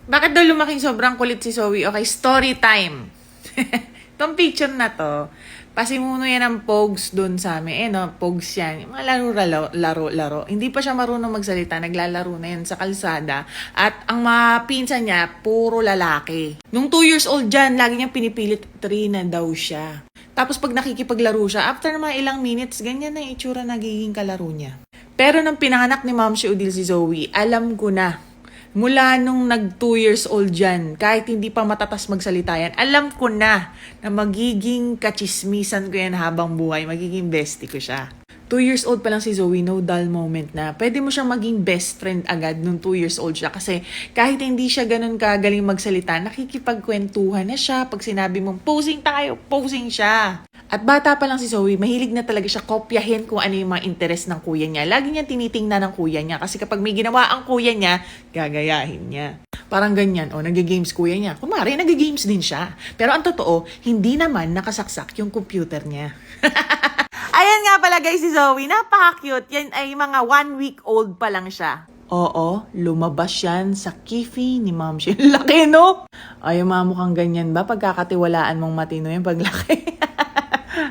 Bakit daw lumaking sobrang kulit si Zoe? Okay, story time. Itong picture na to, pasimuno yan ng pogs doon sa amin. Pogs yan. Yung mga laro. Hindi pa siya marunong magsalita. Naglalaro na yan sa kalsada. At ang mga pinsan niya, puro lalaki. Nung 2 years old dyan, lagi niyang pinipilit 3 na daw siya. Tapos pag nakikipaglaro siya, after ng mga ilang minutes, ganyan na yung itsura nagiging kalaro niya. Pero nung pinanganak ni Ma'am si Odile si Zoe, alam ko na. Mula nung nag 2 years old dyan, kahit hindi pa matatas magsalita yan, alam ko na magiging kachismisan ko yan habang buhay, magiging bestie ko siya. 2 years old pa lang si Zoe, no dull moment na. Pwede mo siyang maging best friend agad nung 2 years old siya. Kasi kahit hindi siya ganun kagaling magsalita, nakikipagkwentuhan na siya. Pag sinabi mong posing tayo, posing siya. At bata pa lang si Zoe, mahilig na talaga siya kopyahin kung ano yung mga interest ng kuya niya. Lagi niya tinitingnan ng kuya niya kasi kapag may ginawa ang kuya niya, gagayahin niya. Parang ganyan, nag-games kuya niya. Kumari, nag-games din siya. Pero ang totoo, hindi naman nakasaksak yung computer niya. Ayan nga pala guys si Zoe, napaka-cute. Yan ay mga 1 week old pa lang siya. Oo, lumabas yan sa kifi ni Ma'am Shi. Laki, no? Ay, mukhang ganyan ba? Pagkakatiwalaan mong matino yung paglaki.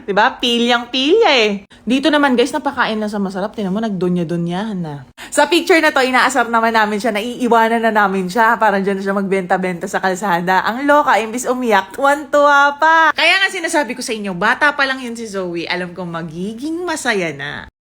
Diba? Pilyang-pilya eh. Dito naman guys, napakain lang sa masarap. Tinan mo, nagdunya-dunyahan na. Sa picture na to, inaasar naman namin siya. Naiiwanan na namin siya. Parang dyan na siya magbenta-benta sa kalsada. Ang loka, imbis umiyak, tuwan-tuwa pa. Kaya nga sinasabi ko sa inyo, bata pa lang yun si Zoe. Alam kong magiging masaya na.